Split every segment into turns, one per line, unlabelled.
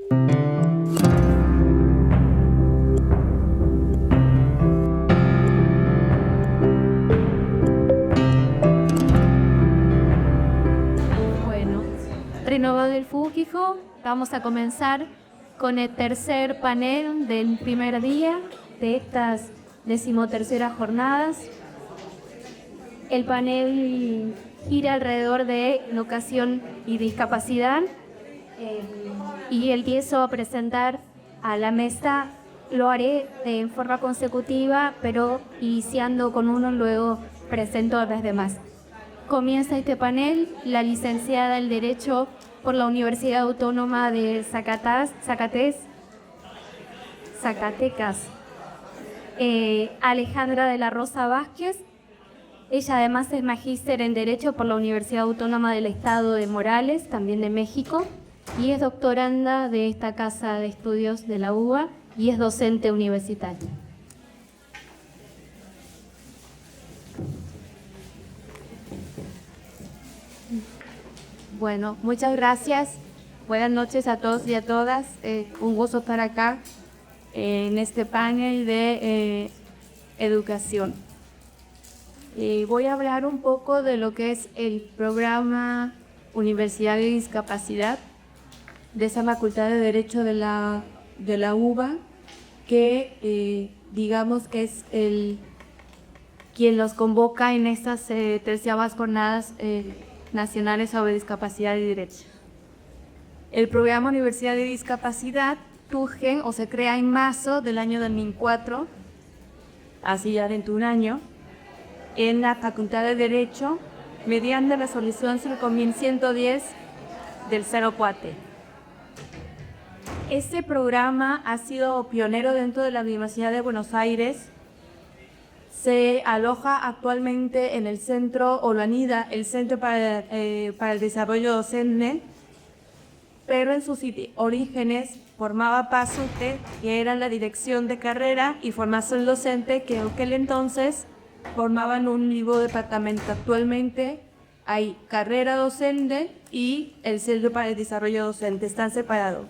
Bueno, renovado el Fukifo, vamos a comenzar con el tercer panel del primer día de estas 13ª jornadas. El panel gira alrededor de educación y discapacidad y empiezo a presentar a la mesa. Lo haré en forma consecutiva, pero iniciando con uno, luego presento a las demás. Comienza este panel la licenciada en Derecho por la Universidad Autónoma de Zacatecas, Alejandra de la Rosa Vázquez. Ella además es magíster en Derecho por la Universidad Autónoma del Estado de Morales, también de México, y es doctoranda de esta casa de estudios de la UBA y es docente universitaria.
Bueno, muchas gracias. Buenas noches a todos y a todas. Un gusto estar acá en este panel de educación. Voy a hablar un poco de lo que es el programa Universidad de Discapacidad de esa Facultad de Derecho de la UBA, que digamos que es quien los convoca en estas 13ª jornadas nacionales sobre discapacidad y derecho. El programa Universidad de Discapacidad surge o se crea en marzo del año 2004, así ya dentro de un año, en la Facultad de Derecho, mediante la resolución 5110 del 04. Este programa ha sido pionero dentro de la Universidad de Buenos Aires. Se aloja actualmente en el centro Olvanida, el Centro para el Desarrollo Docente, pero en sus orígenes formaba PASUTE, que era la Dirección de Carrera y Formación Docente, que en aquel entonces formaban un mismo departamento. Actualmente hay carrera docente y el Centro para el Desarrollo Docente, están separados.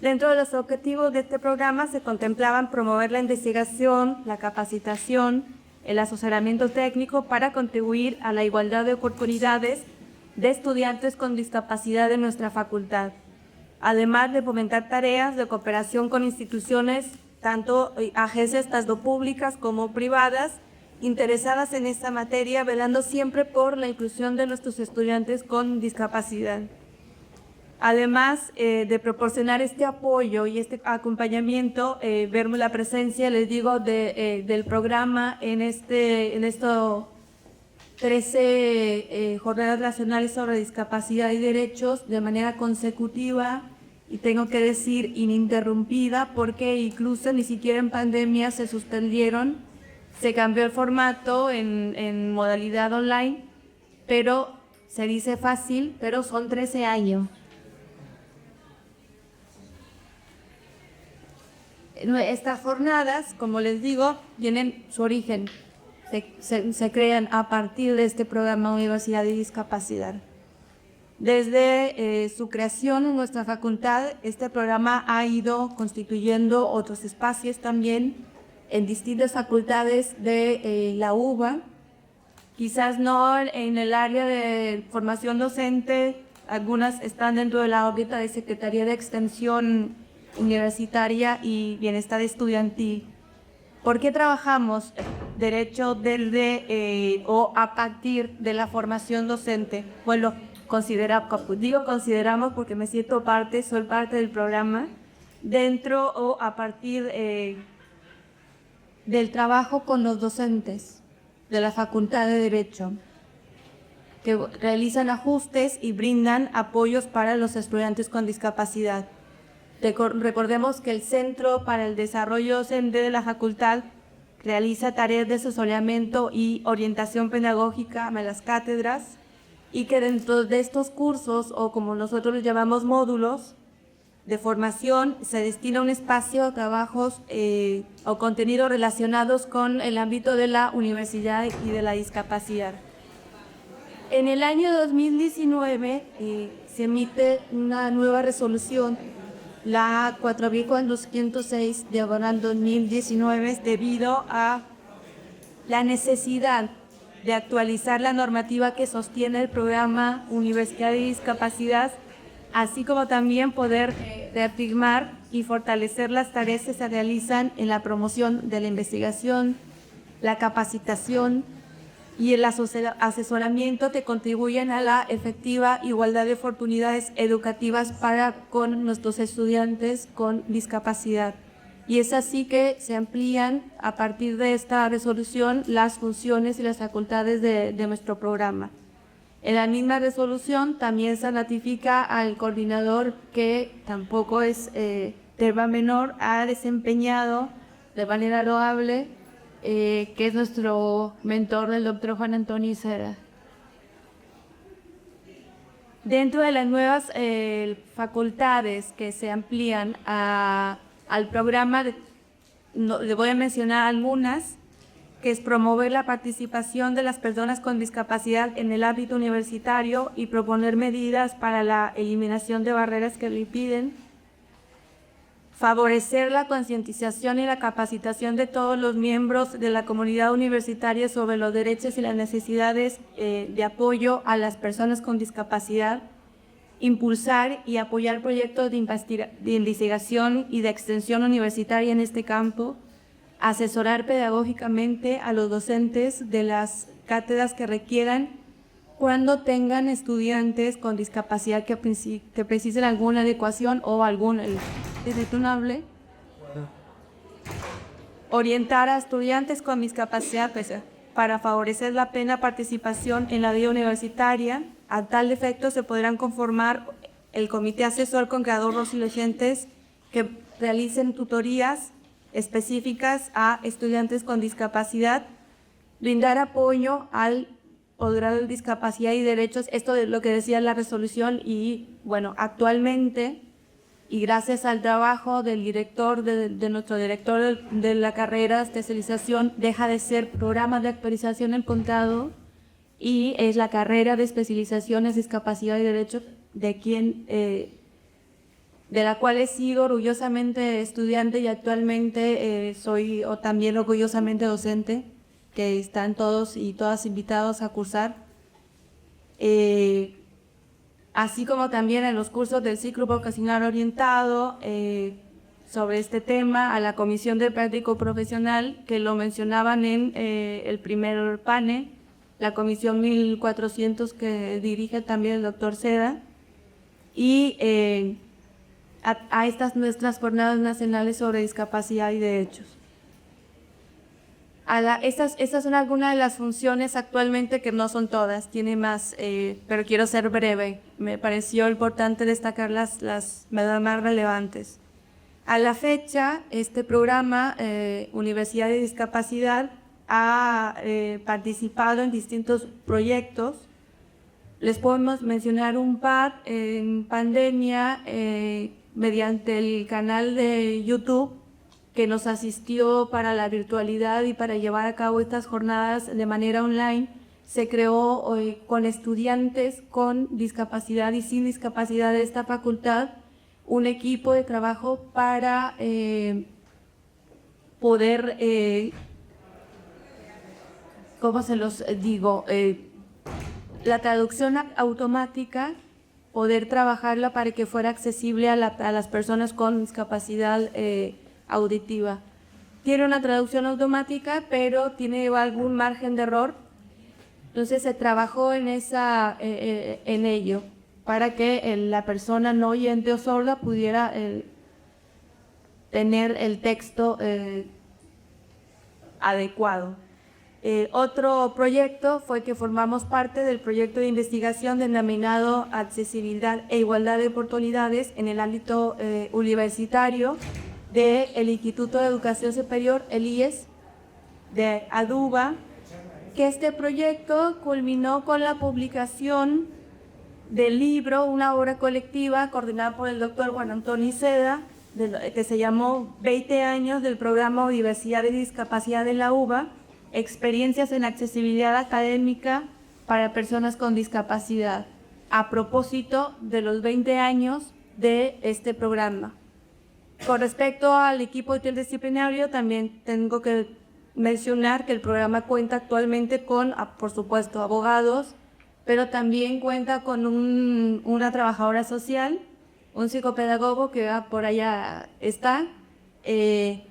Dentro de los objetivos de este programa se contemplaban promover la investigación, la capacitación, el asesoramiento técnico para contribuir a la igualdad de oportunidades de estudiantes con discapacidad en nuestra facultad, además de fomentar tareas de cooperación con instituciones, tanto agencias tanto públicas como privadas, interesadas en esta materia, velando siempre por la inclusión de nuestros estudiantes con discapacidad. Además de proporcionar este apoyo y este acompañamiento, vemos la presencia, les digo, del programa en estos 13 jornadas nacionales sobre discapacidad y derechos de manera consecutiva, y tengo que decir ininterrumpida, porque incluso ni siquiera en pandemia se suspendieron, se cambió el formato en modalidad online, pero se dice fácil, pero son 13 años. Estas jornadas, como les digo, tienen su origen, se crean a partir de este programa Universidad de Discapacidad. Desde su creación en nuestra facultad, este programa ha ido constituyendo otros espacios también en distintas facultades de la UBA, quizás no en el área de formación docente, algunas están dentro de la órbita de Secretaría de Extensión Universitaria y Bienestar Estudiantil. ¿Por qué trabajamos derecho desde o a partir de la formación docente? Bueno, consideramos porque me siento soy parte del programa, dentro o a partir del trabajo con los docentes de la Facultad de Derecho, que realizan ajustes y brindan apoyos para los estudiantes con discapacidad. Recordemos que el Centro para el Desarrollo Docente de la Facultad realiza tareas de asesoramiento y orientación pedagógica a las cátedras, y que dentro de estos cursos, o como nosotros los llamamos módulos de formación, se destina un espacio a trabajos o contenidos relacionados con el ámbito de la universidad y de la discapacidad. En el año 2019 se emite una nueva resolución la 4206/2019 debido a la necesidad de actualizar la normativa que sostiene el programa Universidad de Discapacidad, así como también poder reafirmar y fortalecer las tareas que se realizan en la promoción de la investigación, la capacitación y el asesoramiento que contribuyen a la efectiva igualdad de oportunidades educativas para con nuestros estudiantes con discapacidad. Y es así que se amplían a partir de esta resolución las funciones y las facultades de nuestro programa. En la misma resolución también se ratifica al coordinador, que tampoco es tema menor, ha desempeñado de manera loable, que es nuestro mentor, el doctor Juan Antonio Iceda. Dentro de las nuevas facultades que se amplían al programa, le voy a mencionar algunas, que es promover la participación de las personas con discapacidad en el ámbito universitario y proponer medidas para la eliminación de barreras que lo impiden, favorecer la concientización y la capacitación de todos los miembros de la comunidad universitaria sobre los derechos y las necesidades de apoyo a las personas con discapacidad, impulsar y apoyar proyectos de investigación y de extensión universitaria en este campo, asesorar pedagógicamente a los docentes de las cátedras que requieran cuando tengan estudiantes con discapacidad que precisen alguna adecuación o algún detonable. Orientar a estudiantes con discapacidad para favorecer la plena participación en la vida universitaria. A tal efecto se podrán conformar el comité asesor con graduados y docentes que realicen tutorías específicas a estudiantes con discapacidad, brindar apoyo al posgrado de discapacidad y derechos, esto es lo que decía la resolución, y bueno, actualmente, y gracias al trabajo del director, de nuestro director de la carrera de especialización, deja de ser programa de actualización el contado y es la carrera de especializaciones, discapacidad y derechos, de la cual he sido orgullosamente estudiante y actualmente soy también orgullosamente docente, que están todos y todas invitados a cursar, así como también en los cursos del ciclo vocacional orientado sobre este tema, a la comisión de práctico profesional, que lo mencionaban en el primer panel, la comisión 1400 que dirige también el doctor Seda, y a estas nuestras jornadas nacionales sobre discapacidad y derechos. Estas son algunas de las funciones actualmente, que no son todas, tiene más, pero quiero ser breve. Me pareció importante destacar las más relevantes. A la fecha, este programa, Universidad de Discapacidad, ha participado en distintos proyectos. Les podemos mencionar un par. En pandemia, mediante el canal de YouTube, que nos asistió para la virtualidad y para llevar a cabo estas jornadas de manera online, se creó con estudiantes con discapacidad y sin discapacidad de esta facultad un equipo de trabajo para poder, ¿cómo se los digo? La traducción automática, poder trabajarla para que fuera accesible a las personas con discapacidad auditiva. Tiene una traducción automática, pero tiene algún margen de error. Entonces se trabajó en ello para que la persona no oyente o sorda pudiera tener el texto adecuado. Otro proyecto fue que formamos parte del proyecto de investigación denominado Accesibilidad e Igualdad de Oportunidades en el ámbito universitario del Instituto de Educación Superior, el IES, de Aduba, que este proyecto culminó con la publicación del libro, una obra colectiva coordinada por el doctor Juan Antonio Iceda, que se llamó 20 años del programa Universidad de Discapacidad de la UBA, experiencias en accesibilidad académica para personas con discapacidad, a propósito de los 20 años de este programa. Con respecto al equipo interdisciplinario, también tengo que mencionar que el programa cuenta actualmente con, por supuesto, abogados, pero también cuenta con una trabajadora social, un psicopedagogo que por allá está, que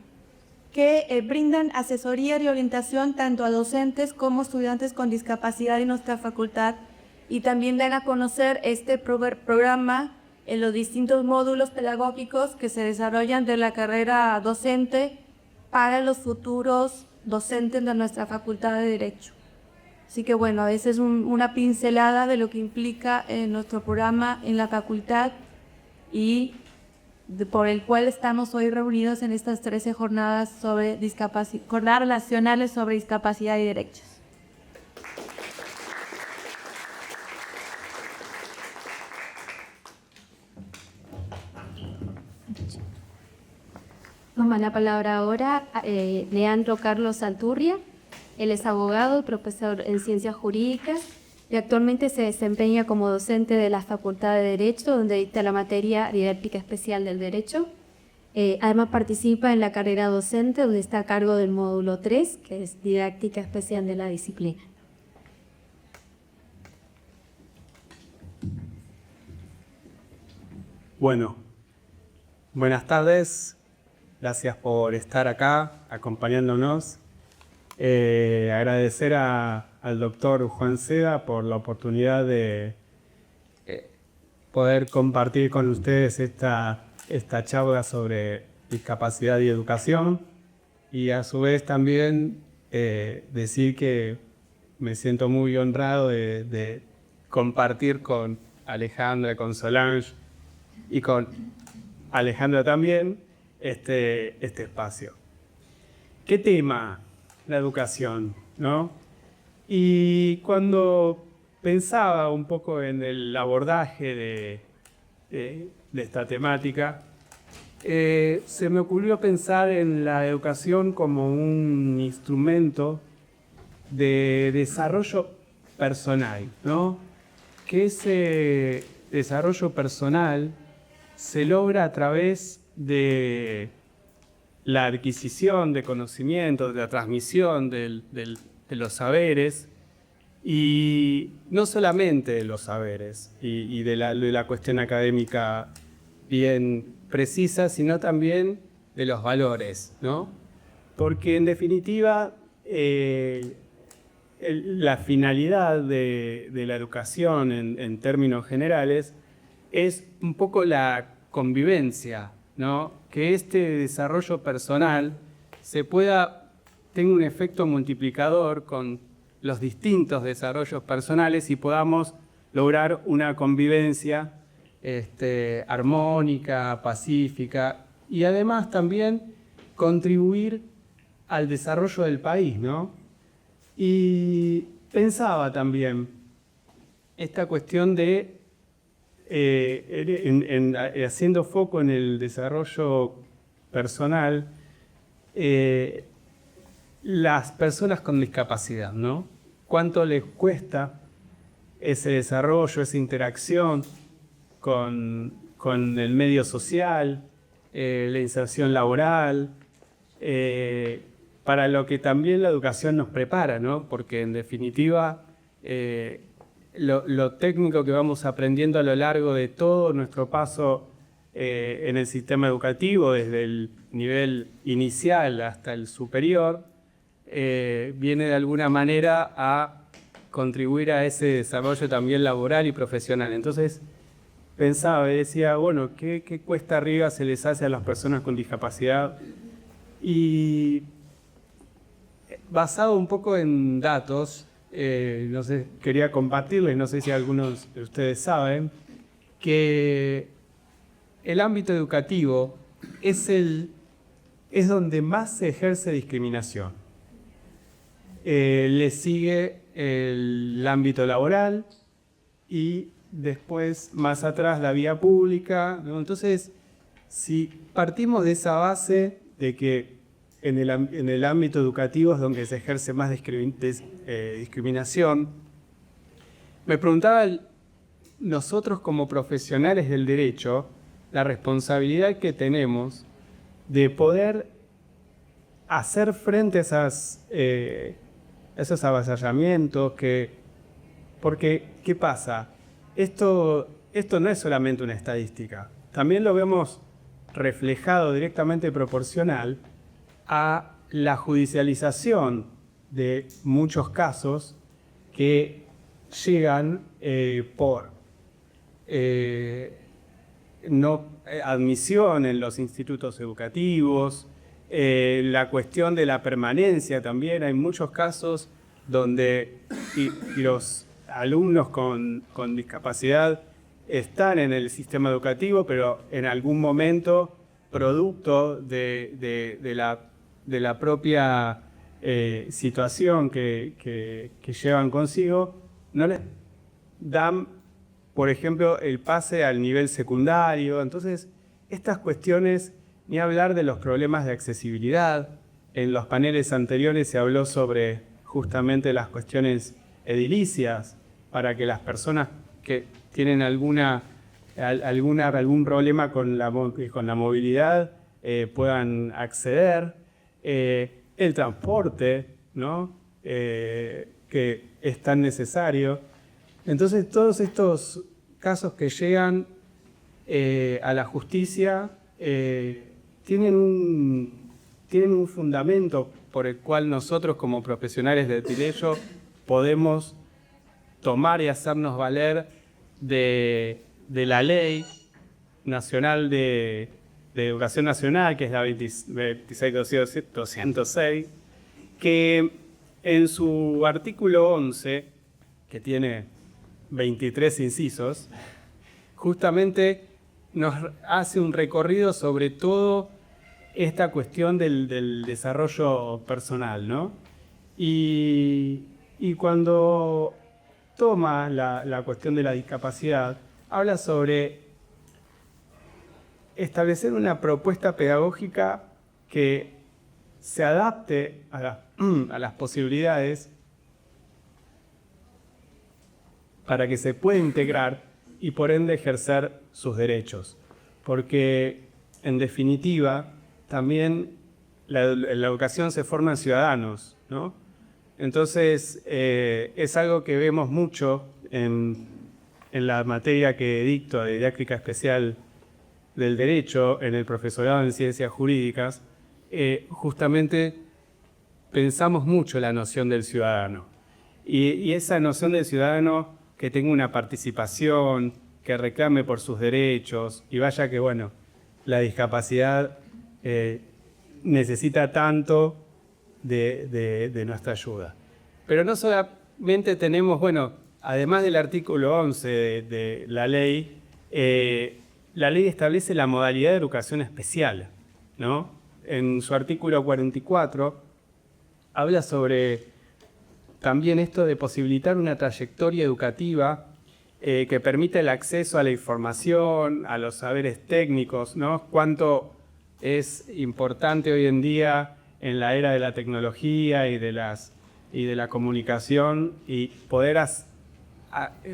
brindan asesoría y orientación tanto a docentes como estudiantes con discapacidad en nuestra facultad, y también dan a conocer este programa en los distintos módulos pedagógicos que se desarrollan de la carrera docente para los futuros docentes de nuestra Facultad de Derecho. Así que bueno, esa es una pincelada de lo que implica nuestro programa en la facultad y por el cual estamos hoy reunidos en estas 13 jornadas jornadas relacionales sobre discapacidad y derechos.
Toma la palabra ahora Leandro Carlos Alturria. Él es abogado y profesor en Ciencias Jurídicas y actualmente se desempeña como docente de la Facultad de Derecho, donde dicta la materia Didáctica Especial del Derecho. Además participa en la carrera docente, donde está a cargo del módulo 3, que es Didáctica Especial de la disciplina.
Bueno, buenas tardes. Gracias por estar acá acompañándonos. Agradecer al doctor Juan Seda por la oportunidad de poder compartir con ustedes esta charla sobre discapacidad y educación, y a su vez también decir que me siento muy honrado de compartir con Alejandra, con Solange y con Alejandra también este espacio. ¿Qué tema? La educación, ¿no? Y cuando pensaba un poco en el abordaje de esta temática, se me ocurrió pensar en la educación como un instrumento de desarrollo personal, ¿no? Que ese desarrollo personal se logra a través de la adquisición de conocimientos, de la transmisión de los saberes, y no solamente de los saberes y de la cuestión académica bien precisa, sino también de los valores, ¿no? Porque en definitiva la finalidad de la educación en términos generales es un poco la convivencia, ¿no? Que este desarrollo personal tenga un efecto multiplicador con los distintos desarrollos personales y podamos lograr una convivencia armónica, pacífica, y además también contribuir al desarrollo del país, ¿no? Y pensaba también esta cuestión de haciendo foco en el desarrollo personal, las personas con discapacidad, ¿no? ¿Cuánto les cuesta ese desarrollo, esa interacción con el medio social, la inserción laboral, para lo que también la educación nos prepara, ¿no? Porque en definitiva lo técnico que vamos aprendiendo a lo largo de todo nuestro paso en el sistema educativo, desde el nivel inicial hasta el superior, viene de alguna manera a contribuir a ese desarrollo también laboral y profesional. Entonces pensaba y decía, bueno, ¿qué cuesta arriba se les hace a las personas con discapacidad? Y basado un poco en datos, no sé, quería compartirles, no sé si algunos de ustedes saben, que el ámbito educativo es donde más se ejerce discriminación. Le sigue el ámbito laboral y después, más atrás, la vía pública, ¿no? Entonces, si partimos de esa base de que en el ámbito educativo es donde se ejerce más discriminación, me preguntaba nosotros como profesionales del derecho, la responsabilidad que tenemos de poder hacer frente a esos avasallamientos porque, ¿qué pasa? Esto no es solamente una estadística, también lo vemos reflejado directamente proporcional a la judicialización de muchos casos que llegan por no admisión en los institutos educativos, la cuestión de la permanencia también. Hay muchos casos donde y los alumnos con discapacidad están en el sistema educativo, pero en algún momento, producto de la propia situación que llevan consigo, no les dan, por ejemplo, el pase al nivel secundario. Entonces, estas cuestiones, ni hablar de los problemas de accesibilidad. En los paneles anteriores se habló sobre justamente las cuestiones edilicias, para que las personas que tienen algún problema con la movilidad puedan acceder. El transporte, ¿no? Que es tan necesario. Entonces, todos estos casos que llegan a la justicia tienen un fundamento por el cual nosotros, como profesionales del derecho, podemos tomar y hacernos valer de la Ley Nacional de Educación Nacional, que es la 26.206, que en su artículo 11, que tiene 23 incisos, justamente nos hace un recorrido sobre todo esta cuestión del desarrollo personal, ¿no? Y cuando toma la cuestión de la discapacidad, habla sobre establecer una propuesta pedagógica que se adapte a las posibilidades para que se pueda integrar y por ende ejercer sus derechos. Porque, en definitiva, también la educación se forma en ciudadanos, ¿no? Entonces, es algo que vemos mucho en la materia que dicto de didáctica especial del derecho, en el profesorado en ciencias jurídicas. Justamente pensamos mucho la noción del ciudadano. Y esa noción del ciudadano que tenga una participación, que reclame por sus derechos, y vaya que, bueno, la discapacidad necesita tanto de nuestra ayuda. Pero no solamente tenemos, bueno, además del artículo 11 de la ley establece la modalidad de educación especial, ¿no? En su artículo 44 habla sobre también esto de posibilitar una trayectoria educativa que permita el acceso a la información, a los saberes técnicos, ¿no? Cuánto es importante hoy en día en la era de la tecnología y de la comunicación, y poder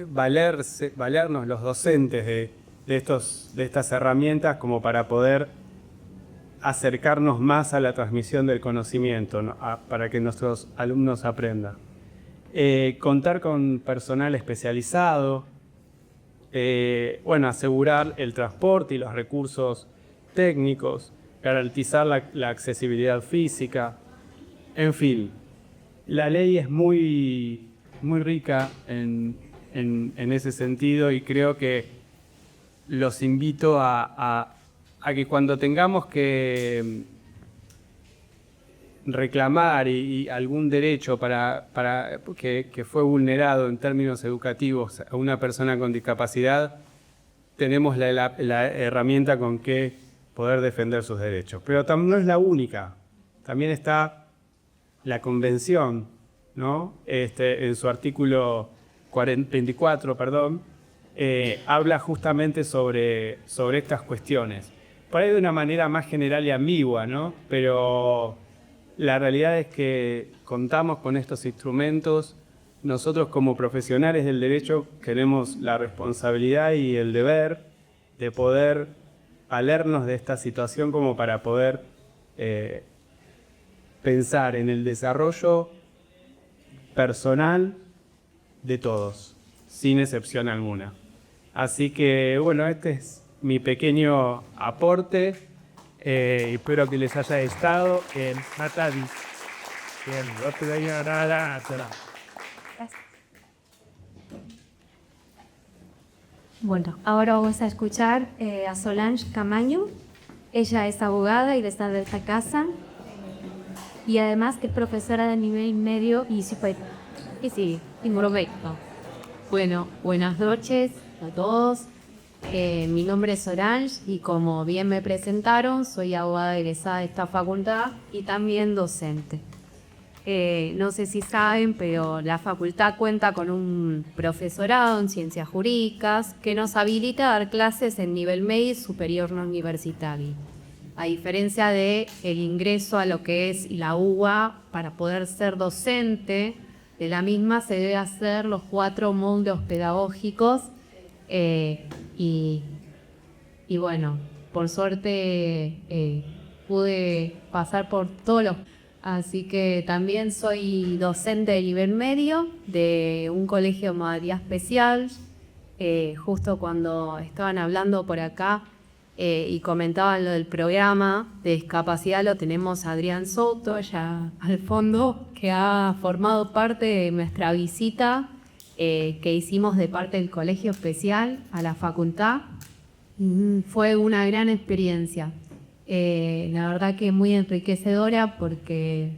valernos los docentes de estas herramientas como para poder acercarnos más a la transmisión del conocimiento, ¿no? Para que nuestros alumnos aprendan. Contar con personal especializado, asegurar el transporte y los recursos técnicos, garantizar la accesibilidad física, en fin. La ley es muy, muy rica en ese sentido, y creo que los invito a que cuando tengamos que reclamar y algún derecho que fue vulnerado en términos educativos a una persona con discapacidad, tenemos la herramienta con que poder defender sus derechos. Pero no es la única. También está la Convención, ¿no? En su artículo 24, habla justamente sobre estas cuestiones. Por ahí de una manera más general y ambigua, ¿no? Pero la realidad es que contamos con estos instrumentos. Nosotros, como profesionales del derecho, tenemos la responsabilidad y el deber de poder valernos de esta situación como para poder pensar en el desarrollo personal de todos, sin excepción alguna. Así que, bueno, este es mi pequeño aporte. Espero que les haya gustado.
Natalie, bien, no te daño nada.
Bueno, ahora vamos a escuchar a Solange Camaño. Ella es abogada y está de esta casa y además que es profesora de nivel medio y superior. Y sí, correcto. Bueno, buenas noches a todos. Mi nombre es Solange y como bien me presentaron, soy abogada egresada de esta facultad y también docente. No sé si saben, pero la facultad cuenta con un profesorado en ciencias jurídicas que nos habilita a dar clases en nivel medio y superior no universitario. A diferencia de el ingreso a lo que es la UBA, para poder ser docente de la misma se debe hacer los 4 módulos pedagógicos y bueno, por suerte pude pasar por todos los... Así que también soy docente de nivel medio de un colegio de modalidad especial. Justo cuando estaban hablando por acá y comentaban lo del programa de discapacidad, lo tenemos a Adrián Soto, allá al fondo, que ha formado parte de nuestra visita que hicimos de parte del colegio especial a la facultad. Fue una gran experiencia. La verdad que muy enriquecedora porque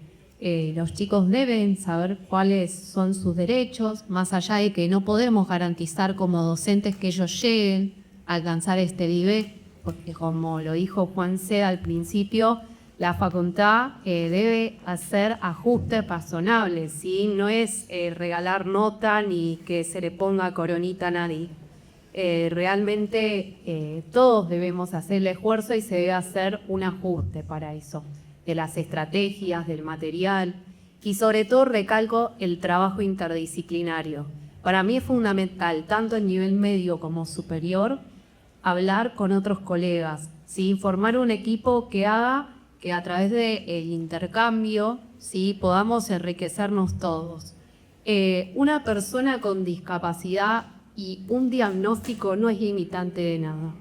los chicos deben saber cuáles son sus derechos, más allá de que no podemos garantizar como docentes que ellos lleguen a alcanzar este nivel, porque como lo dijo Juan Seda al principio, la facultad debe hacer ajustes razonables, ¿sí? No es regalar nota ni que se le ponga coronita a nadie. Realmente todos debemos hacer el esfuerzo y se debe hacer un ajuste para eso, de las estrategias, del material y sobre todo recalco el trabajo interdisciplinario. Para mí es fundamental, tanto en nivel medio como superior, hablar con otros colegas, ¿sí? Formar un equipo que haga que a través del intercambio, ¿sí? Podamos enriquecernos todos. Una persona con discapacidad y un diagnóstico no es limitante de nada,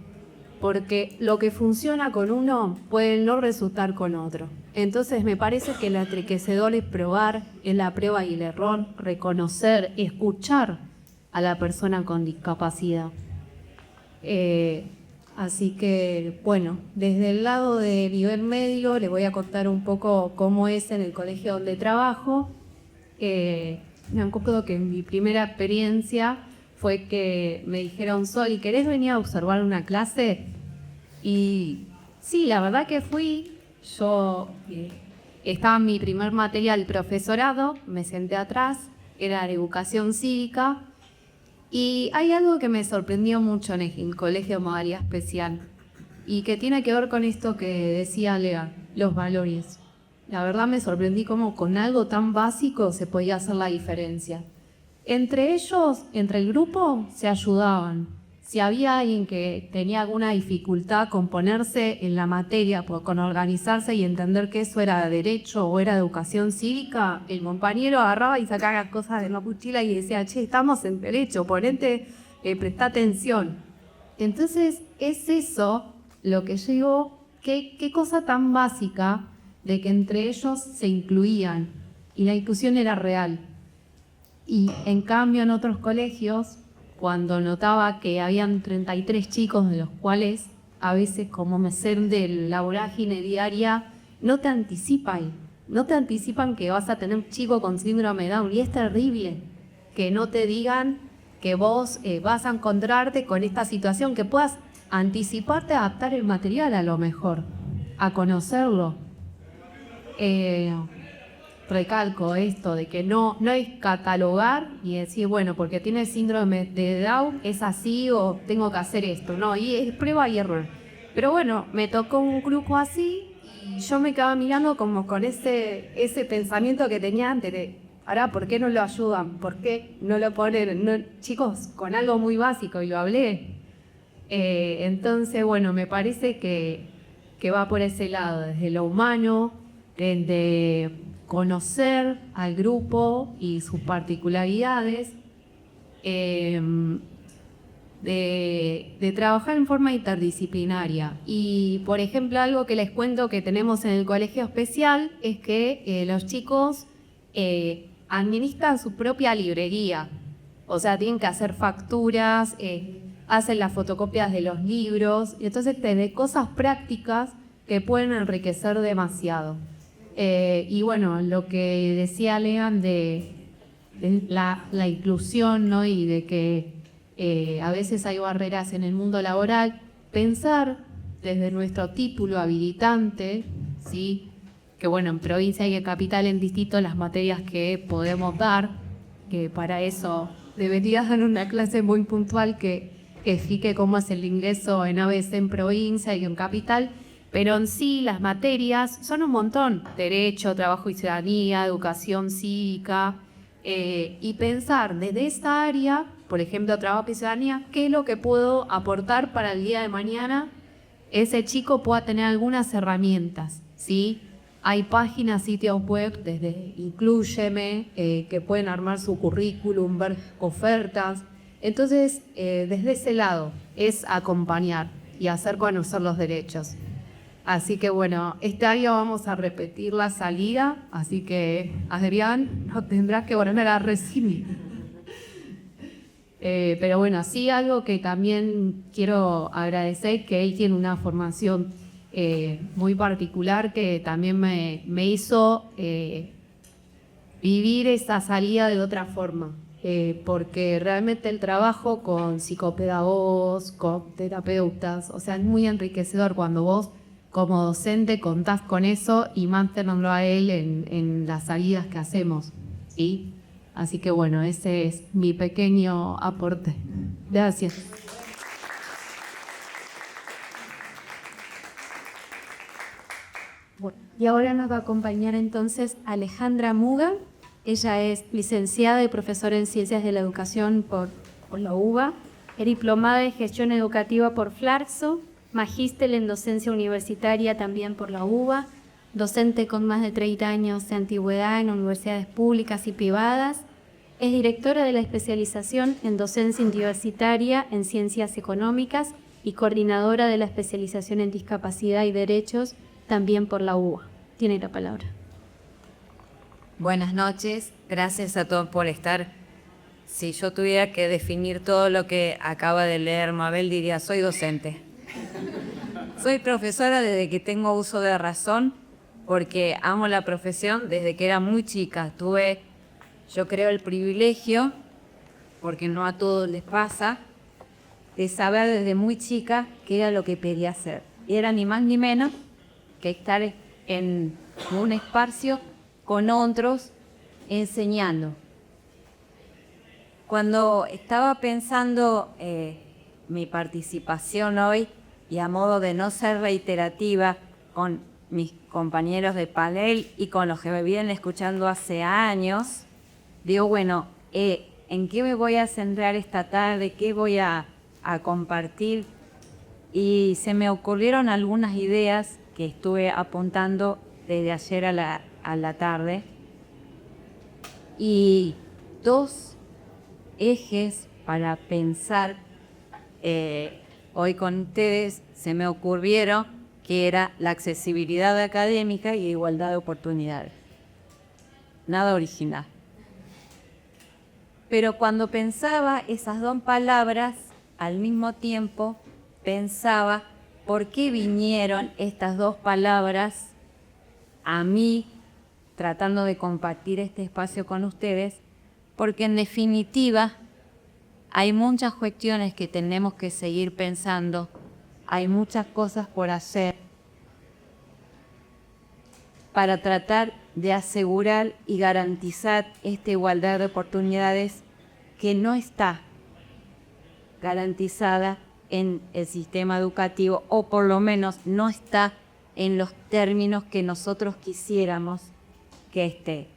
porque lo que funciona con uno puede no resultar con otro. Entonces me parece que lo enriquecedor es probar, en la prueba y el error, reconocer, escuchar a la persona con discapacidad. Así que, bueno, desde el lado de nivel medio les voy a contar un poco cómo es en el colegio donde trabajo. Me acuerdo que mi primera experiencia fue que me dijeron, Sol, ¿querés venir a observar una clase? Y sí, la verdad que fui. Yo estaba en mi primer materia del profesorado, me senté atrás, era de educación cívica. Y hay algo que me sorprendió mucho en el colegio de modalidad especial y que tiene que ver con esto que decía Lea, los valores. La verdad me sorprendí cómo con algo tan básico se podía hacer la diferencia. Entre ellos, entre el grupo, se ayudaban. Si había alguien que tenía alguna dificultad con ponerse en la materia, con organizarse y entender que eso era derecho o era educación cívica, el compañero agarraba y sacaba las cosas de la mochila y decía, che, estamos en derecho, ponete, presta atención. Entonces, es eso lo que llegó, qué cosa tan básica de que entre ellos se incluían y la inclusión era real. Y en cambio en otros colegios, cuando notaba que habían 33 chicos, de los cuales a veces como mesero de la vorágine diaria, no te anticipan que vas a tener un chico con síndrome de Down. Y es terrible que no te digan que vos vas a encontrarte con esta situación, que puedas anticiparte a adaptar el material a lo mejor, a conocerlo. Recalco esto de que no es catalogar y decir, bueno, porque tiene síndrome de Down es así o tengo que hacer esto. No, y es prueba y error. Pero bueno, me tocó un grupo así y yo me quedaba mirando como con ese pensamiento que tenía antes de, ahora, ¿por qué no lo ayudan? ¿Por qué no lo ponen? No, chicos, con algo muy básico, y lo hablé.
Entonces, bueno, me parece que va por ese lado, desde lo humano, desde conocer al grupo y sus particularidades, de trabajar en forma interdisciplinaria. Y, por ejemplo, algo que les cuento que tenemos en el colegio especial es que los chicos administran su propia librería. O sea, tienen que hacer facturas, hacen las fotocopias de los libros, y entonces de cosas prácticas que pueden enriquecer demasiado. Y bueno, lo que decía Lean de la inclusión, ¿no? Y de que a veces hay barreras en el mundo laboral, pensar desde nuestro título habilitante, ¿sí? Que bueno, en provincia y en capital en distinto las materias que podemos dar, que para eso deberías dar una clase muy puntual que explique cómo es el ingreso en ABC en provincia y en capital, pero en sí las materias son un montón: derecho, trabajo y ciudadanía, educación cívica, y pensar desde esta área, por ejemplo, trabajo y ciudadanía, qué es lo que puedo aportar para el día de mañana ese chico pueda tener algunas herramientas, ¿sí? Hay páginas, sitios web desde Inclúyeme, que pueden armar su currículum, ver ofertas. Entonces, desde ese lado es acompañar y hacer conocer los derechos. Así que bueno, este año vamos a repetir la salida, así que Adrián, no tendrás que volver a recibir. Pero bueno, sí, algo que también quiero agradecer, que él tiene una formación muy particular que también me hizo vivir esa salida de otra forma, porque realmente el trabajo con psicopedagogos, con terapeutas, o sea, es muy enriquecedor cuando vos como docente contás con eso y mantenerlo a él en las salidas que hacemos, ¿sí? Así que bueno, ese es mi pequeño aporte. Gracias.
Bueno, y ahora nos va a acompañar entonces Alejandra Muga. Ella es licenciada y profesora en Ciencias de la Educación por la UBA, es diplomada en Gestión Educativa por Flarso, magíster en Docencia Universitaria también por la UBA, docente con más de 30 años de antigüedad en universidades públicas y privadas. Es directora de la especialización en Docencia Universitaria en Ciencias Económicas y coordinadora de la especialización en Discapacidad y Derechos también por la UBA. Tiene la palabra.
Buenas noches, gracias a todos por estar. Si yo tuviera que definir todo lo que acaba de leer Mabel, diría: soy docente. Soy profesora desde que tengo uso de razón, porque amo la profesión desde que era muy chica. Tuve, yo creo, el privilegio, porque no a todos les pasa, de saber desde muy chica qué era lo que quería hacer. Y era ni más ni menos que estar en un espacio con otros enseñando. Cuando estaba pensando mi participación hoy, y a modo de no ser reiterativa con mis compañeros de panel y con los que me vienen escuchando hace años, digo, bueno, ¿en qué me voy a centrar esta tarde? ¿Qué voy a compartir? Y se me ocurrieron algunas ideas que estuve apuntando desde ayer a la tarde, y dos ejes para pensar hoy con ustedes se me ocurrieron, que era la accesibilidad académica y igualdad de oportunidades. Nada original. Pero cuando pensaba esas dos palabras, al mismo tiempo pensaba por qué vinieron estas dos palabras a mí, tratando de compartir este espacio con ustedes, porque en definitiva hay muchas cuestiones que tenemos que seguir pensando, hay muchas cosas por hacer para tratar de asegurar y garantizar esta igualdad de oportunidades que no está garantizada en el sistema educativo, o por lo menos no está en los términos que nosotros quisiéramos que esté.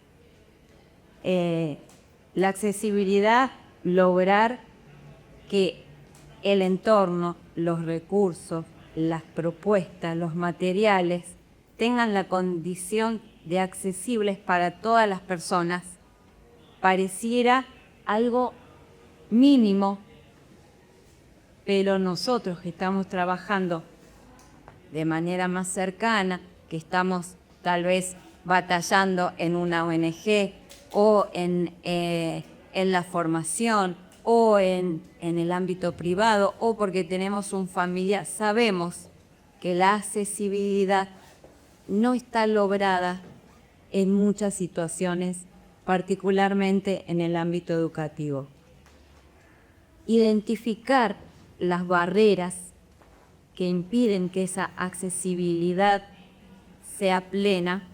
La accesibilidad, lograr que el entorno, los recursos, las propuestas, los materiales tengan la condición de accesibles para todas las personas, pareciera algo mínimo, pero nosotros que estamos trabajando de manera más cercana, que estamos tal vez batallando en una ONG o en la formación o en el ámbito privado o porque tenemos un familiar, sabemos que la accesibilidad no está lograda en muchas situaciones, particularmente en el ámbito educativo. Identificar las barreras que impiden que esa accesibilidad sea plena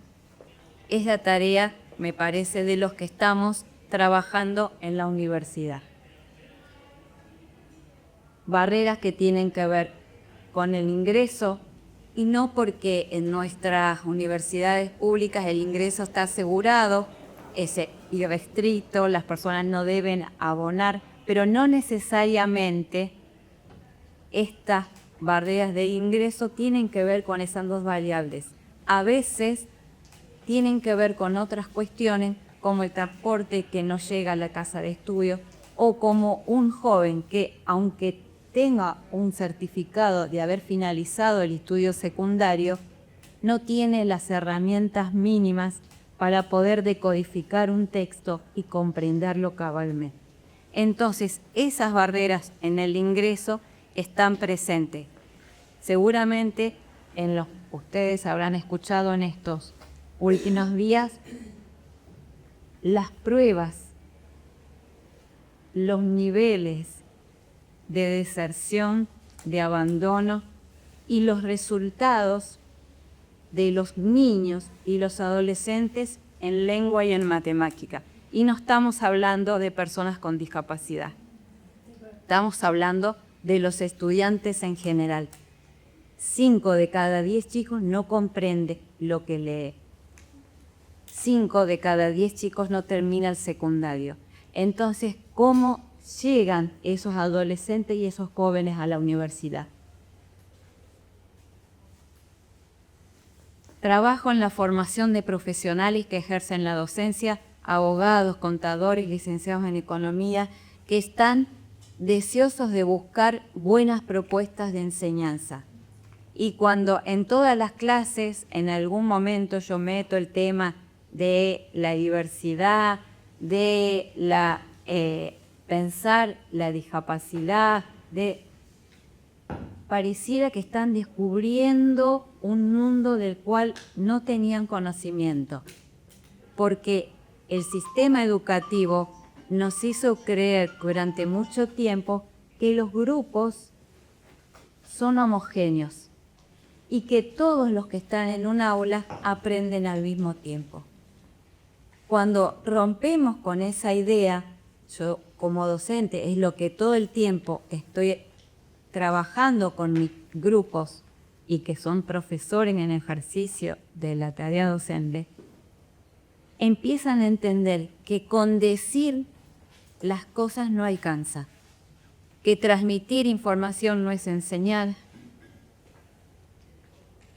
es la tarea, me parece, de los que estamos trabajando en la universidad. Barreras que tienen que ver con el ingreso, y no porque en nuestras universidades públicas el ingreso está asegurado, es irrestricto, las personas no deben abonar, pero no necesariamente estas barreras de ingreso tienen que ver con esas dos variables. A veces tienen que ver con otras cuestiones, como el transporte que no llega a la casa de estudio, o como un joven que, aunque tenga un certificado de haber finalizado el estudio secundario, no tiene las herramientas mínimas para poder decodificar un texto y comprenderlo cabalmente. Entonces, esas barreras en el ingreso están presentes. Seguramente ustedes habrán escuchado en estos últimos días las pruebas, los niveles de deserción, de abandono y los resultados de los niños y los adolescentes en lengua y en matemática. Y no estamos hablando de personas con discapacidad. Estamos hablando de los estudiantes en general. 5 de cada 10 chicos no comprende lo que lee. 5 de cada 10 chicos no termina el secundario. Entonces, ¿cómo llegan esos adolescentes y esos jóvenes a la universidad? Trabajo en la formación de profesionales que ejercen la docencia, abogados, contadores, licenciados en economía, que están deseosos de buscar buenas propuestas de enseñanza. Y cuando en todas las clases, en algún momento yo meto el tema de la diversidad, de pensar la discapacidad, pareciera que están descubriendo un mundo del cual no tenían conocimiento, porque el sistema educativo nos hizo creer durante mucho tiempo que los grupos son homogéneos y que todos los que están en un aula aprenden al mismo tiempo. Cuando rompemos con esa idea, yo como docente es lo que todo el tiempo estoy trabajando con mis grupos y que son profesores en ejercicio de la tarea docente, empiezan a entender que con decir las cosas no alcanza, que transmitir información no es enseñar,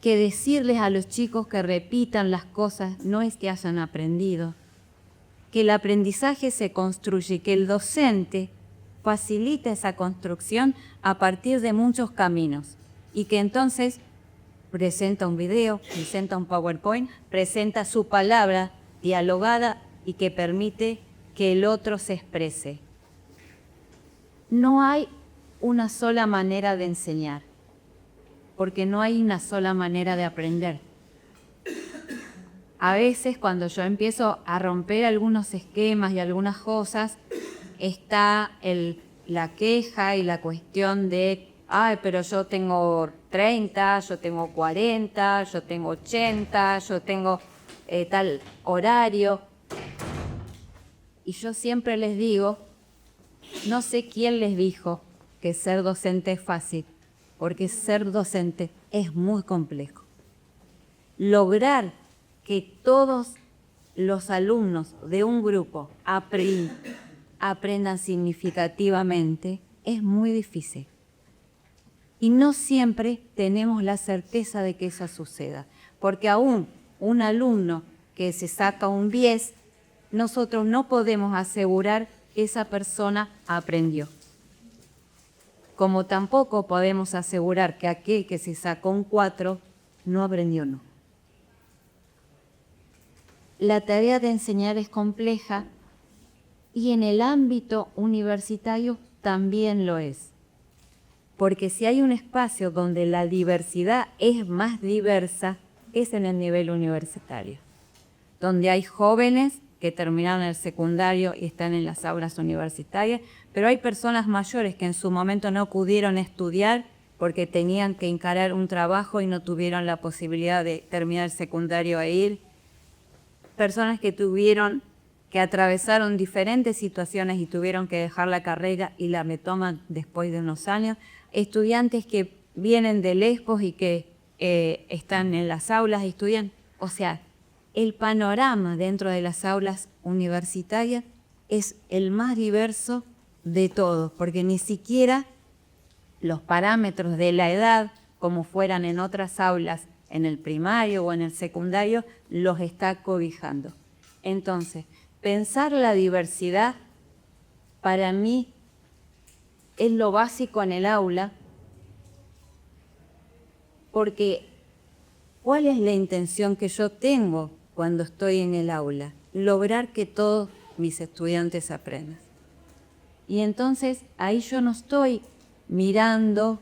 que decirles a los chicos que repitan las cosas no es que hayan aprendido, que el aprendizaje se construye, que el docente facilita esa construcción a partir de muchos caminos y que entonces presenta un video, presenta un PowerPoint, presenta su palabra dialogada y que permite que el otro se exprese. No hay una sola manera de enseñar, porque no hay una sola manera de aprender. A veces cuando yo empiezo a romper algunos esquemas y algunas cosas, está la queja y la cuestión de, pero yo tengo 30, yo tengo 40, yo tengo 80, yo tengo tal horario. Y yo siempre les digo, no sé quién les dijo que ser docente es fácil, porque ser docente es muy complejo. Lograr que todos los alumnos de un grupo aprendan significativamente es muy difícil. Y no siempre tenemos la certeza de que eso suceda, porque aún un alumno que se saca un 10, nosotros no podemos asegurar que esa persona aprendió. Como tampoco podemos asegurar que aquel que se sacó un 4 no aprendió, no. La tarea de enseñar es compleja y en el ámbito universitario también lo es. Porque si hay un espacio donde la diversidad es más diversa, es en el nivel universitario, donde hay jóvenes que terminaron el secundario y están en las aulas universitarias, pero hay personas mayores que en su momento no pudieron estudiar porque tenían que encarar un trabajo y no tuvieron la posibilidad de terminar el secundario e ir. Personas que atravesaron diferentes situaciones y tuvieron que dejar la carrera y la retoman después de unos años. Estudiantes que vienen de lejos y que están en las aulas y estudian. O sea, el panorama dentro de las aulas universitarias es el más diverso de todos, porque ni siquiera los parámetros de la edad, como fueran en otras aulas, en el primario o en el secundario, los está cobijando. Entonces, pensar la diversidad para mí es lo básico en el aula, porque ¿cuál es la intención que yo tengo cuando estoy en el aula? Lograr que todos mis estudiantes aprendan. Y entonces ahí yo no estoy mirando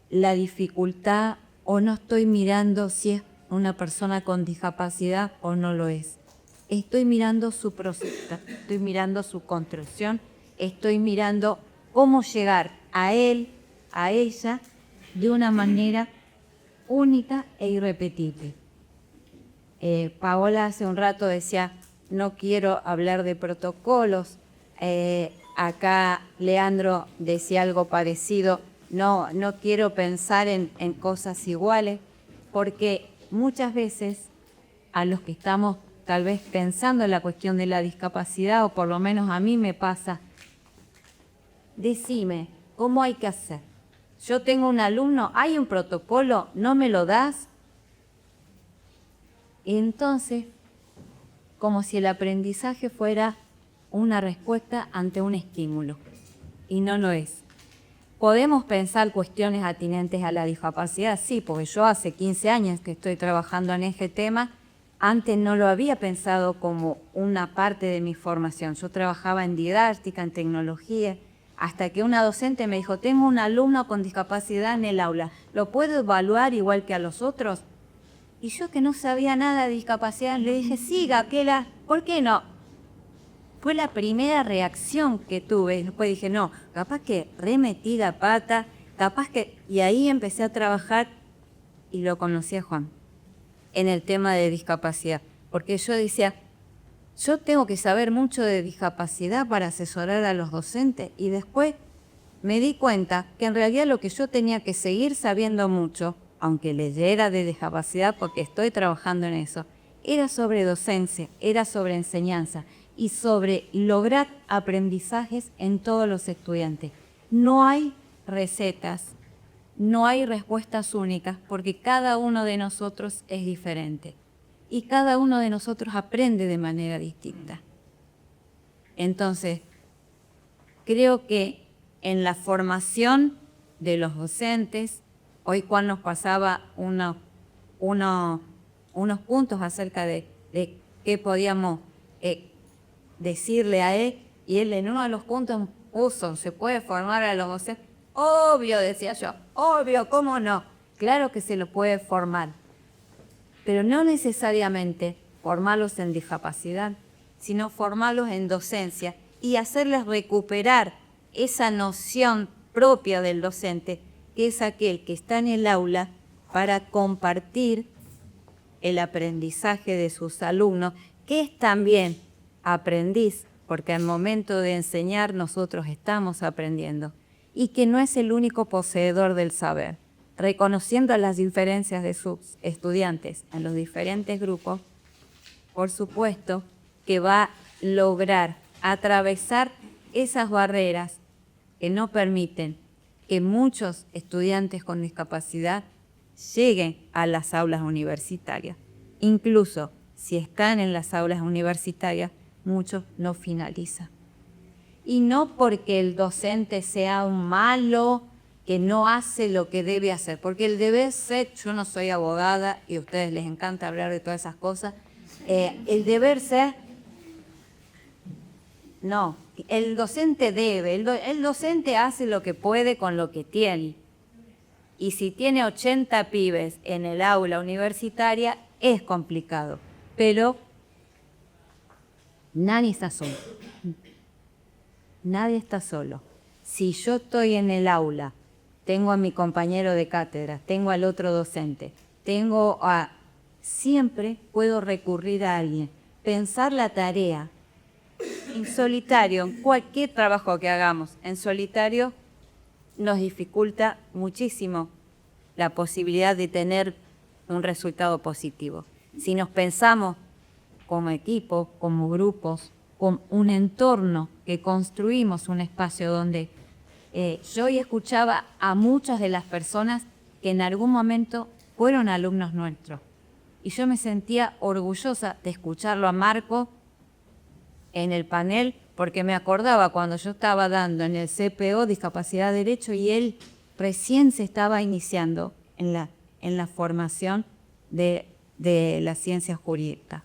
la dificultad o no estoy mirando si es una persona con discapacidad o no lo es. Estoy mirando su proceso, estoy mirando su construcción, estoy mirando cómo llegar a él, a ella, de una manera única e irrepetible. Paola hace un rato decía, no quiero hablar de protocolos. Acá Leandro decía algo parecido, no quiero pensar en cosas iguales, porque muchas veces a los que estamos tal vez pensando en la cuestión de la discapacidad, o por lo menos a mí me pasa, decime, ¿cómo hay que hacer? Yo tengo un alumno, hay un protocolo, ¿no me lo das? Y entonces, como si el aprendizaje fuera una respuesta ante un estímulo, y no lo es. ¿Podemos pensar cuestiones atinentes a la discapacidad? Sí, porque yo hace 15 años que estoy trabajando en este tema, antes no lo había pensado como una parte de mi formación. Yo trabajaba en didáctica, en tecnología, hasta que una docente me dijo, tengo un alumno con discapacidad en el aula, ¿lo puedo evaluar igual que a los otros? Y yo que no sabía nada de discapacidad, le dije, sí, Gaquela, ¿por qué no? Fue la primera reacción que tuve. Después dije, no, capaz que remetí la pata, capaz que... Y ahí empecé a trabajar y lo conocí a Juan en el tema de discapacidad. Porque yo decía, yo tengo que saber mucho de discapacidad para asesorar a los docentes. Y después me di cuenta que en realidad lo que yo tenía que seguir sabiendo mucho, aunque leyera de discapacidad porque estoy trabajando en eso, era sobre docencia, era sobre enseñanza y sobre lograr aprendizajes en todos los estudiantes. No hay recetas, no hay respuestas únicas, porque cada uno de nosotros es diferente y cada uno de nosotros aprende de manera distinta. Entonces, creo que en la formación de los docentes, hoy Juan nos pasaba unos puntos acerca de qué podíamos decirle a él, y él en uno de los puntos puso, ¿se puede formar a los docentes? Obvio, decía yo, obvio, ¿cómo no? Claro que se lo puede formar, pero no necesariamente formarlos en discapacidad, sino formarlos en docencia y hacerles recuperar esa noción propia del docente, que es aquel que está en el aula para compartir el aprendizaje de sus alumnos, que es también aprendiz, porque al momento de enseñar nosotros estamos aprendiendo, y que no es el único poseedor del saber. Reconociendo las diferencias de sus estudiantes en los diferentes grupos, por supuesto que va a lograr atravesar esas barreras que no permiten que muchos estudiantes con discapacidad lleguen a las aulas universitarias. Incluso si están en las aulas universitarias, muchos no finalizan. Y no porque el docente sea un malo, que no hace lo que debe hacer, porque el deber ser, yo no soy abogada y a ustedes les encanta hablar de todas esas cosas, el deber ser, no, el docente debe, el docente hace lo que puede con lo que tiene. Y si tiene 80 pibes en el aula universitaria, es complicado, pero nadie está solo. Nadie está solo. Si yo estoy en el aula, tengo a mi compañero de cátedra, tengo al otro docente, siempre puedo recurrir a alguien. Pensar la tarea en solitario, cualquier trabajo que hagamos en solitario, nos dificulta muchísimo la posibilidad de tener un resultado positivo. Si nos pensamos como equipo, como grupos, con un entorno que construimos, un espacio donde yo hoy escuchaba a muchas de las personas que en algún momento fueron alumnos nuestros. Y yo me sentía orgullosa de escucharlo a Marco en el panel, porque me acordaba cuando yo estaba dando en el CPO Discapacidad Derecho y él recién se estaba iniciando en la formación de la ciencia jurídica.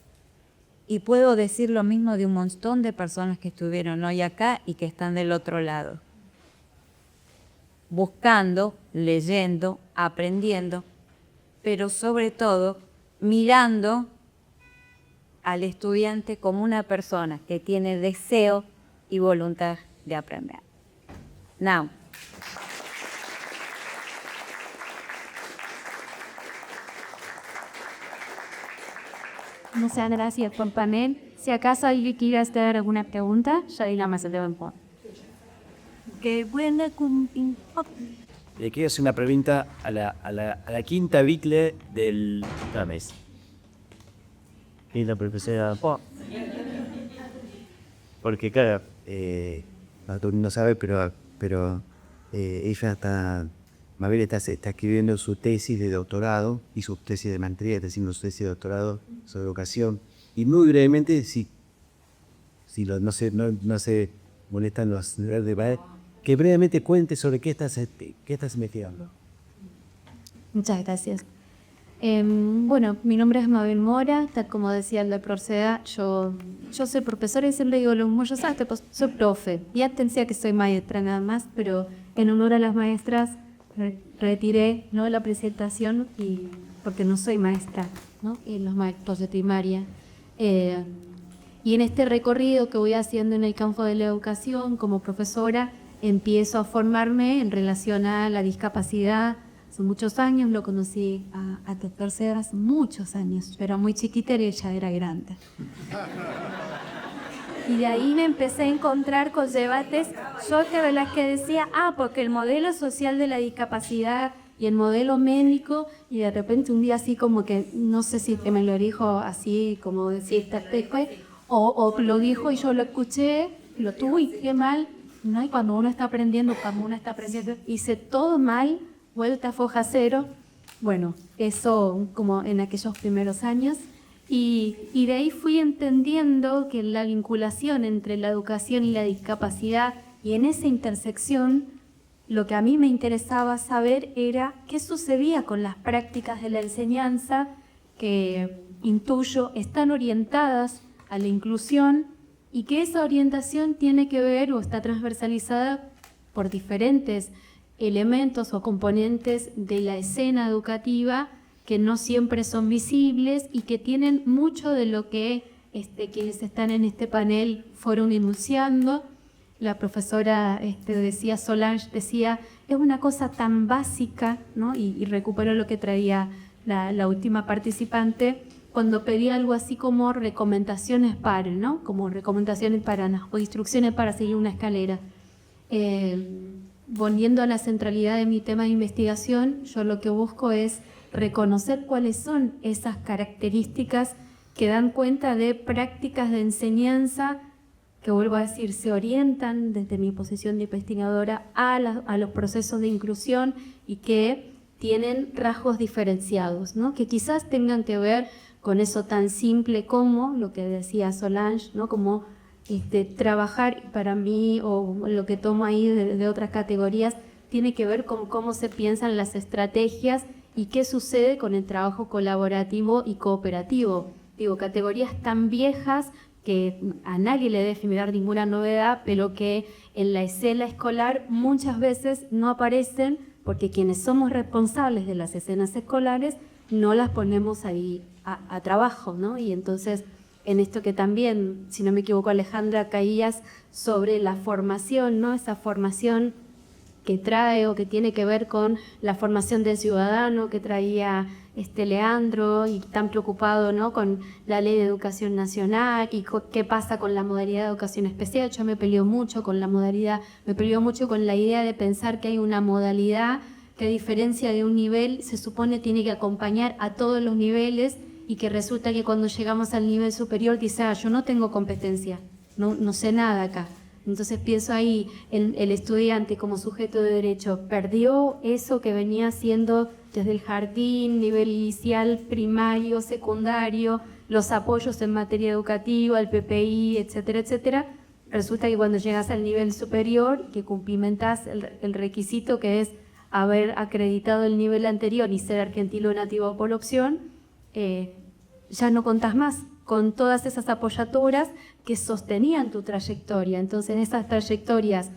Y puedo decir lo mismo de un montón de personas que estuvieron hoy acá y que están del otro lado. Buscando, leyendo, aprendiendo, pero sobre todo mirando al estudiante como una persona que tiene deseo y voluntad de aprender. Now.
Muchas gracias por el panel. Si acaso alguien quiere hacer alguna pregunta, ya la más de tiempo.
Qué buena
Le quiero hacer una pregunta a la quinta bicle del mes. Y la profesora... Porque claro, no sabe, pero ella está... Mabel está escribiendo su tesis de doctorado y su tesis de maestría, está haciendo su tesis de doctorado sobre educación. Y muy brevemente, si no se molestan los de padre, que brevemente cuente sobre qué estás investigando.
Muchas gracias. Bueno, mi nombre es Mabel Mora, tal como decía el doctor Seda, yo soy profesora y siempre digo lo mismo, soy profe. Y antes decía que soy maestra nada más, pero en honor a las maestras retiré la presentación porque no soy maestra, ¿no? Y los maestros de primaria. Y en este recorrido que voy haciendo en el campo de la educación como profesora, empiezo a formarme en relación a la discapacidad. Hace muchos años lo conocí a doctor Seda, hace muchos años, pero muy chiquita y ella era grande. Y de ahí me empecé a encontrar con debates, yo que las que decía, porque el modelo social de la discapacidad y el modelo médico, y de repente un día así como que, no sé si me lo dijo así, como decir, o lo dijo y yo lo escuché, lo tuve y qué mal, ¿no? Y cuando uno está aprendiendo, hice todo mal, vuelta a foja cero, bueno, eso como en aquellos primeros años. Y de ahí fui entendiendo que la vinculación entre la educación y la discapacidad, y en esa intersección, lo que a mí me interesaba saber era qué sucedía con las prácticas de la enseñanza que, intuyo, están orientadas a la inclusión y que esa orientación tiene que ver o está transversalizada por diferentes elementos o componentes de la escena educativa que no siempre son visibles y que tienen mucho de lo que quienes están en este panel fueron enunciando. La profesora Solange decía, es una cosa tan básica, ¿no? Y recuperó lo que traía la última participante, cuando pedía algo así como recomendaciones para, ¿no? Como recomendaciones para o instrucciones para seguir una escalera. Volviendo a la centralidad de mi tema de investigación, yo lo que busco es reconocer cuáles son esas características que dan cuenta de prácticas de enseñanza que vuelvo a decir, se orientan desde mi posición de investigadora a los procesos de inclusión y que tienen rasgos diferenciados, ¿no? Que quizás tengan que ver con eso tan simple como lo que decía Solange, ¿no? Como trabajar para mí, o lo que tomo ahí de otras categorías, tiene que ver con cómo se piensan las estrategias y qué sucede con el trabajo colaborativo y cooperativo. Digo, categorías tan viejas que a nadie le debe generar ninguna novedad, pero que en la escena escolar muchas veces no aparecen porque quienes somos responsables de las escenas escolares no las ponemos ahí a trabajo, ¿no? Y entonces, en esto que también, si no me equivoco, Alejandra, caías sobre la formación, ¿no? Esa formación que trae o que tiene que ver con la formación del ciudadano que traía Leandro, y tan preocupado, ¿no? Con la ley de educación nacional y qué pasa con la modalidad de educación especial. Yo me peleo mucho con la modalidad, me peleo mucho con la idea de pensar que hay una modalidad que, a diferencia de un nivel, se supone tiene que acompañar a todos los niveles, y que resulta que cuando llegamos al nivel superior dice, yo no tengo competencia, no sé nada acá. Entonces pienso ahí, el estudiante como sujeto de derecho perdió eso que venía haciendo desde el jardín, nivel inicial, primario, secundario, los apoyos en materia educativa, el PPI, etcétera, etcétera. Resulta que cuando llegas al nivel superior, que cumplimentas el requisito que es haber acreditado el nivel anterior y ser argentino nativo por opción, ya no contás más con todas esas apoyaturas que sostenían tu trayectoria. Entonces, esas trayectorias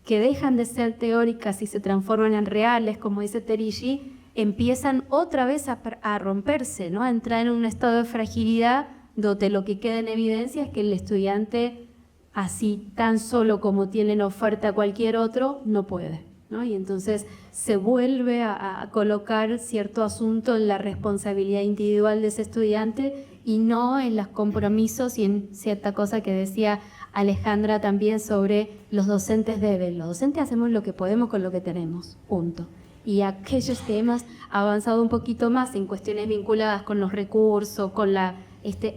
que dejan de ser teóricas y se transforman en reales, como dice Terigi, empiezan otra vez a romperse, ¿no? A entrar en un estado de fragilidad donde lo que queda en evidencia es que el estudiante, así tan solo como tiene en oferta cualquier otro, no puede, ¿no? Y entonces se vuelve a colocar cierto asunto en la responsabilidad individual de ese estudiante y no en los compromisos y en cierta cosa que decía Alejandra también sobre los docentes deben. Los docentes hacemos lo que podemos con lo que tenemos, punto. Y aquellos que hemos avanzado un poquito más en cuestiones vinculadas con los recursos, con la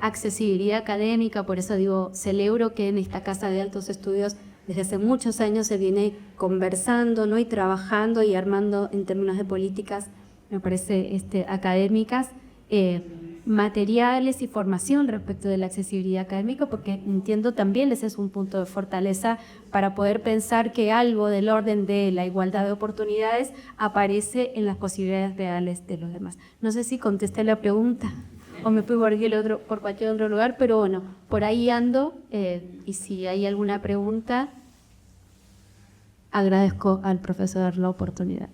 accesibilidad académica, por eso digo, celebro que en esta Casa de Altos Estudios desde hace muchos años se viene conversando, ¿no? Y trabajando y armando en términos de políticas, me parece, académicas, materiales y formación respecto de la accesibilidad académica, porque entiendo también ese es un punto de fortaleza para poder pensar que algo del orden de la igualdad de oportunidades aparece en las posibilidades reales de los demás. No sé si contesté la pregunta o me fui por cualquier otro lugar, pero bueno, por ahí ando, y si hay alguna pregunta, agradezco al profesor la oportunidad.